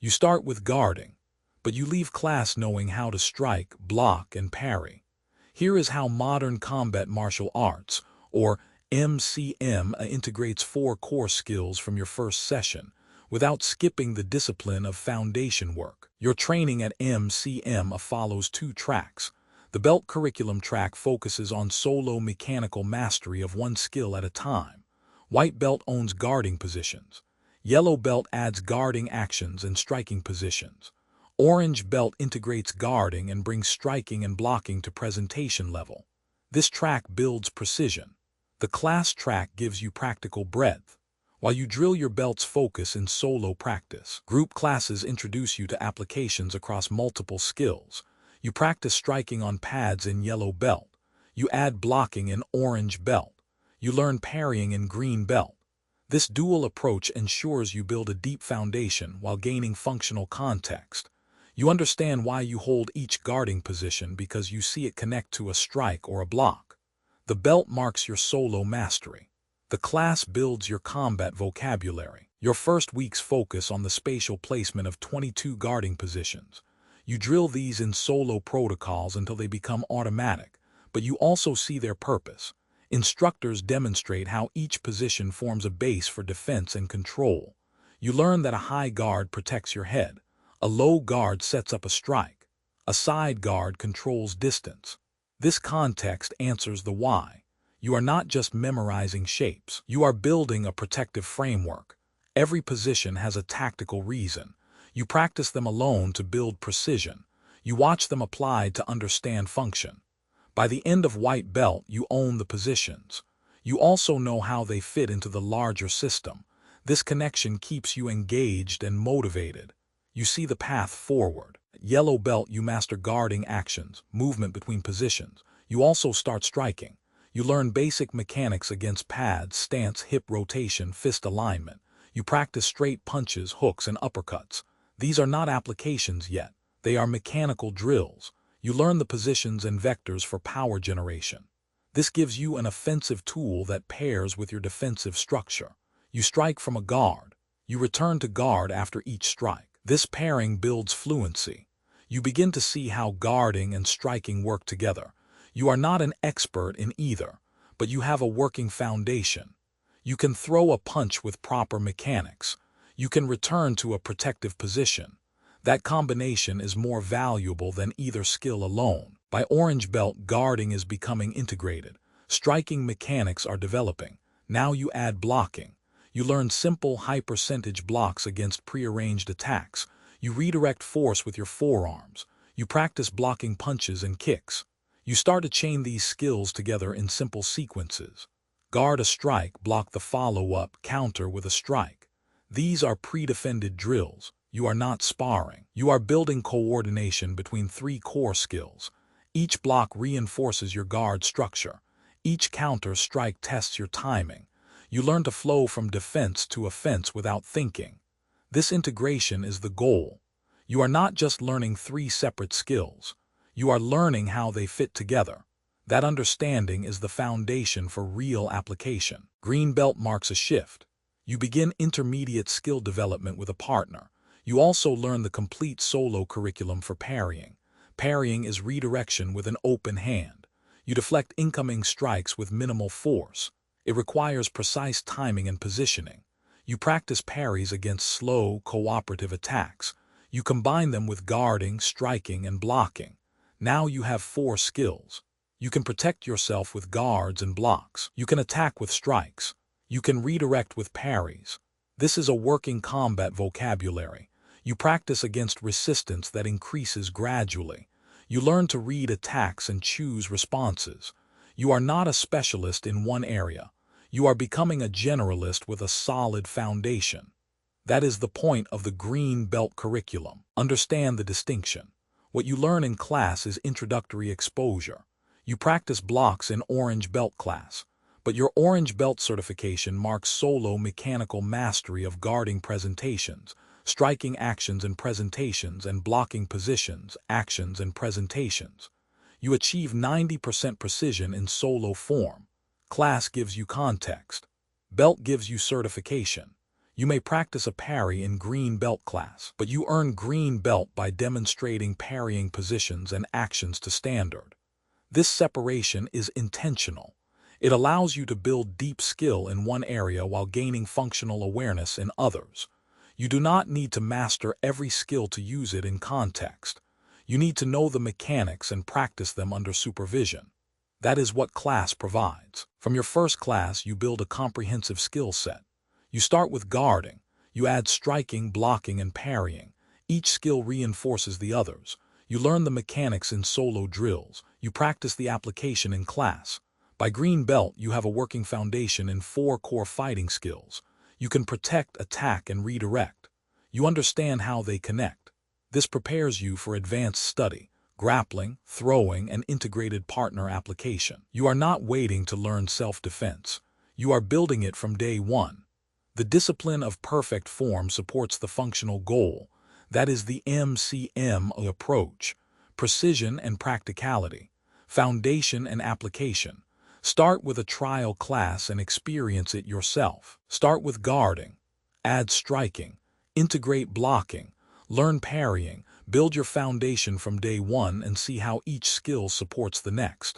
You start with guarding, but you leave class knowing how to strike, block, and parry. Here is how modern combat martial arts, or MCM, integrates 4 core skills from your first session, without skipping the discipline of foundation work. Your training at MCM follows 2 tracks. The belt curriculum track focuses on solo mechanical mastery of one skill at a time. White belt owns guarding positions. Yellow belt adds guarding actions and striking positions. Orange belt integrates guarding and brings striking and blocking to presentation level. This track builds precision. The class track gives you practical breadth, while you drill your belt's focus in solo practice. Group classes introduce you to applications across multiple skills. You practice striking on pads in yellow belt. You add blocking in orange belt. You learn parrying in green belt. This dual approach ensures you build a deep foundation while gaining functional context. You understand why you hold each guarding position because you see it connect to a strike or a block. The belt marks your solo mastery. The class builds your combat vocabulary. Your first weeks focus on the spatial placement of 22 guarding positions. You drill these in solo protocols until they become automatic, but you also see their purpose. Instructors demonstrate how each position forms a base for defense and control. You learn that a high guard protects your head. A low guard sets up a strike. A side guard controls distance. This context answers the why. You are not just memorizing shapes. You are building a protective framework. Every position has a tactical reason. You practice them alone to build precision. You watch them applied to understand function. By the end of white belt, you own the positions. You also know how they fit into the larger system. This connection keeps you engaged and motivated. You see the path forward. At yellow belt, you master guarding actions, movement between positions. You also start striking. You learn basic mechanics against pads, stance, hip rotation, fist alignment. You practice straight punches, hooks, and uppercuts. These are not applications yet. They are mechanical drills. You learn the positions and vectors for power generation. This gives you an offensive tool that pairs with your defensive structure. You strike from a guard. You return to guard after each strike. This pairing builds fluency. You begin to see how guarding and striking work together. You are not an expert in either, but you have a working foundation. You can throw a punch with proper mechanics. You can return to a protective position. That combination is more valuable than either skill alone. By orange belt, guarding is becoming integrated. Striking mechanics are developing. Now you add blocking. You learn simple high-percentage blocks against prearranged attacks. You redirect force with your forearms. You practice blocking punches and kicks. You start to chain these skills together in simple sequences. Guard a strike, block the follow-up, counter with a strike. These are pre-defended drills. You are not sparring. You are building coordination between 3 core skills. Each block reinforces your guard structure. Each counter strike tests your timing. You learn to flow from defense to offense without thinking. This integration is the goal. You are not just learning 3 separate skills. You are learning how they fit together. That understanding is the foundation for real application. Green belt marks a shift. You begin intermediate skill development with a partner. You also learn the complete solo curriculum for parrying. Parrying is redirection with an open hand. You deflect incoming strikes with minimal force. It requires precise timing and positioning. You practice parries against slow, cooperative attacks. You combine them with guarding, striking, and blocking. Now you have 4 skills. You can protect yourself with guards and blocks. You can attack with strikes. You can redirect with parries. This is a working combat vocabulary. You practice against resistance that increases gradually. You learn to read attacks and choose responses. You are not a specialist in one area. You are becoming a generalist with a solid foundation. That is the point of the green belt curriculum. Understand the distinction. What you learn in class is introductory exposure. You practice blocks in orange belt class. But your orange belt certification marks solo mechanical mastery of guarding presentations, striking actions and presentations, and blocking positions, actions and presentations. You achieve 90% precision in solo form. Class gives you context. Belt gives you certification. You may practice a parry in green belt class, but you earn green belt by demonstrating parrying positions and actions to standard. This separation is intentional. It allows you to build deep skill in one area while gaining functional awareness in others. You do not need to master every skill to use it in context. You need to know the mechanics and practice them under supervision. That is what class provides. From your first class, you build a comprehensive skill set. You start with guarding. You add striking, blocking, and parrying. Each skill reinforces the others. You learn the mechanics in solo drills. You practice the application in class. By green belt, you have a working foundation in 4 core fighting skills. You can protect, attack, and redirect. You understand how they connect. This prepares you for advanced study, grappling, throwing, and integrated partner application. You are not waiting to learn self-defense. You are building it from day one. The discipline of perfect form supports the functional goal. That is the MCMA approach: precision and practicality, foundation and application. Start with a trial class and experience it yourself. Start with guarding, add striking, integrate blocking, learn parrying, build your foundation from day one and see how each skill supports the next.